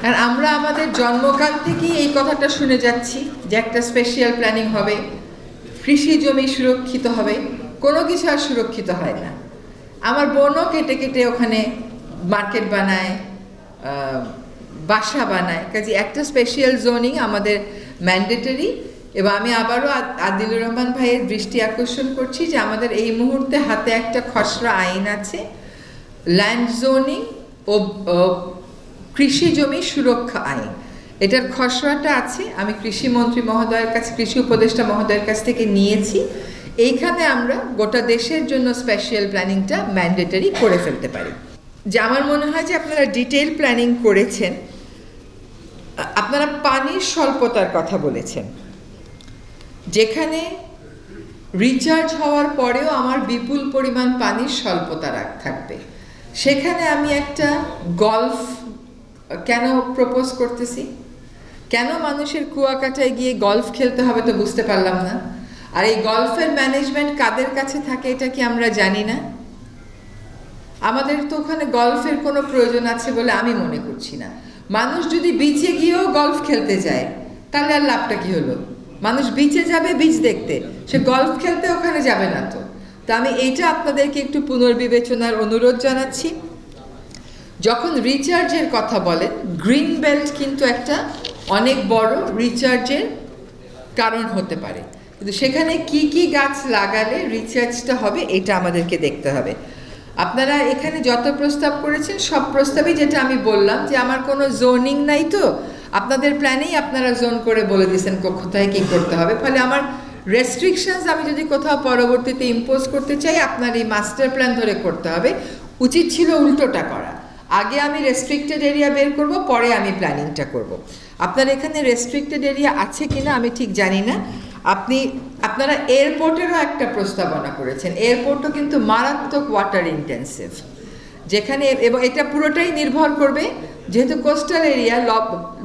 আর আমরা আমাদের জন্মকাল থেকেই এই কথাটা শুনে যাচ্ছি যে একটা স্পেশাল প্ল্যানিং হবে, কৃষি জমি সুরক্ষিত হবে। কোনো কিছু আর সুরক্ষিত হয় না। আমার বোনও কেটে কেটে ওখানে মার্কেট বানায়, বাসা বানায়। কাজে একটা স্পেশাল জোনিং আমাদের ম্যান্ডেটরি। এবং আমি আবারও আদিলুর রহমান ভাইয়ের দৃষ্টি আকর্ষণ করছি যে আমাদের এই মুহূর্তে হাতে একটা খসড়া আইন আছে, ল্যান্ড জোনিং ও কৃষি জমি সুরক্ষা আইন। এটার খসড়াটা আছে, আমি কৃষিমন্ত্রী মহোদয়ের কাছে, কৃষি উপদেষ্টা মহোদয়ের কাছ থেকে নিয়েছি। এইখানে আমরা গোটা দেশের জন্য স্পেশাল প্ল্যানিংটা ম্যান্ডেটরি করে ফেলতে পারি। যে আমার মনে হয় যে আপনারা ডিটেইল প্ল্যানিং করেছেন। আপনারা পানির স্বল্পতার কথা বলেছেন, যেখানে রিচার্জ হওয়ার পরেও আমার বিপুল পরিমাণ পানির স্বল্পতা থাকবে, সেখানে আমি একটা গলফ কেন প্রপোজ করতেছি? কেন মানুষের কুয়াকাটায় গিয়ে গলফ খেলতে হবে তো বুঝতে পারলাম না। আর এই গলফের ম্যানেজমেন্ট কাদের কাছে থাকে এটা কি আমরা জানি না? আমাদের তো ওখানে গলফের কোনো প্রয়োজন আছে বলে আমি মনে করছি না। মানুষ যদি বিচে গিয়েও গলফ খেলতে যায় তাহলে আর লাভটা কি হলো? মানুষ বিচে যাবে বিচ দেখতে, সে গলফ খেলতে ওখানে যাবে না। তো আমি এইটা আপনাদেরকে একটু পুনর্বিবেচনার অনুরোধ জানাচ্ছি। যখন রিচার্জের কথা বলেন, গ্রিন বেল্ট কিন্তু একটা অনেক বড় রিচার্জের কারণ হতে পারে, কিন্তু সেখানে কি কি গাছ লাগালে রিচার্জটা হবে এটা আমাদেরকে দেখতে হবে। আপনারা এখানে যত প্রস্তাব করেছেন সব প্রস্তাবই, যেটা আমি বললাম যে আমার কোনো জোনিং নাই, তো আপনাদের প্ল্যানেই আপনারা জোন করে বলে দিয়েছেন কোথায় কী করতে হবে। ফলে আমার রেস্ট্রিকশনস আমি যদি কোথাও পরবর্তীতে ইম্পোজ করতে চাই, আপনার এই মাস্টার প্ল্যান ধরে করতে হবে। উচিত ছিল উল্টোটা করা, আগে আমি রেস্ট্রিক্টেড এরিয়া বের করব, পরে আমি প্ল্যানিংটা করব। আপনার এখানে রেস্ট্রিক্টেড এরিয়া আছে কিনা আমি ঠিক জানি না। আপনারা এয়ারপোর্টেরও একটা প্রস্তাবনা করেছেন। এয়ারপোর্টও কিন্তু মারাত্মক ওয়াটার ইন্টেন্সিভ, যেখানে, এবং এটা পুরোটাই নির্ভর করবে, যেহেতু কোস্টাল এরিয়া,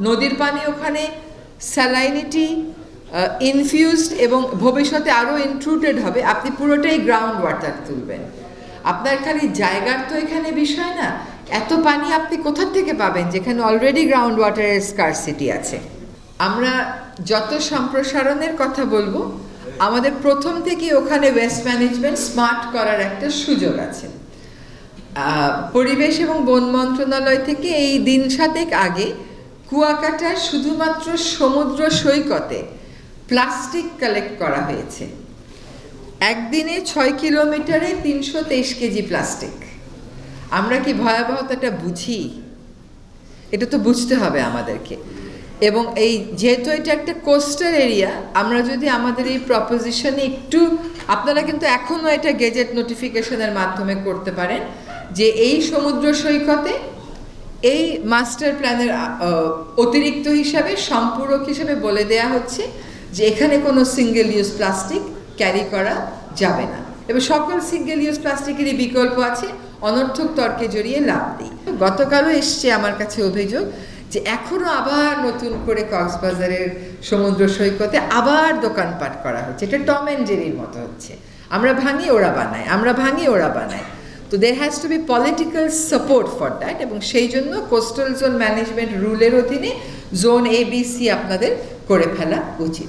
নদীর পানি ওখানে স্যালাইনিটি ইনফিউজড এবং ভবিষ্যতে আরও ইনট্রুডেড হবে। আপনি পুরোটাই গ্রাউন্ড ওয়াটার তুলবেন। আপনার খালি জায়গার তো এখানে বিষয় না, এত পানি আপনি কোথা থেকে পাবেন যেখানে অলরেডি গ্রাউন্ড ওয়াটারের স্কারসিটি আছে। আমরা যত সম্প্রসারণের কথা বলবো, আমাদের প্রথম থেকে ওখানে ওয়েস্ট ম্যানেজমেন্ট স্মার্ট করার একটা সুযোগ আছে। পরিবেশ এবং বন মন্ত্রণালয় থেকে এই দিন 7 আগে কুয়াকাটার শুধুমাত্র সমুদ্র সৈকতে প্লাস্টিক কালেক্ট করা হয়েছে। একদিনে 6 কিলোমিটারে 323 কেজি প্লাস্টিক। আমরা কি ভয়াবহতাটা বুঝি? এটা তো বুঝতে হবে আমাদেরকে। এবং এই যেহেতু এটা একটা কোস্টাল এরিয়া, আমরা যদি আমাদের এই প্রপোজিশনে একটু, আপনারা কিন্তু এখনও এটা গেজেট নোটিফিকেশনের মাধ্যমে করতে পারেন যে এই সমুদ্র সৈকতে এই মাস্টার প্ল্যানের অতিরিক্ত হিসাবে, সম্পূরক হিসাবে বলে দেয়া হচ্ছে যে এখানে কোনো সিঙ্গেল ইউজ প্লাস্টিক ক্যারি করা যাবে না, এবং সকল সিঙ্গেল ইউজ প্লাস্টিকেরই বিকল্প আছে। অনর্থক তর্কে জড়িয়ে লাভ নেই। গতকালও এসছে আমার কাছে অভিযোগ যে এখনও আবার নতুন করে কক্সবাজারের সমুদ্র সৈকতে আবার দোকানপাট করা হচ্ছে। এটা টম অ্যান্ড জেরির মতো হচ্ছে, আমরা ভাঙি ওরা বানায়, আমরা ভাঙি ওরা বানায়। তো there has to be political support for that, এবং সেই জন্য কোস্টাল জোন ম্যানেজমেন্ট রুলের অধীনে জোন ABC আপনাদের করে ফেলা উচিত।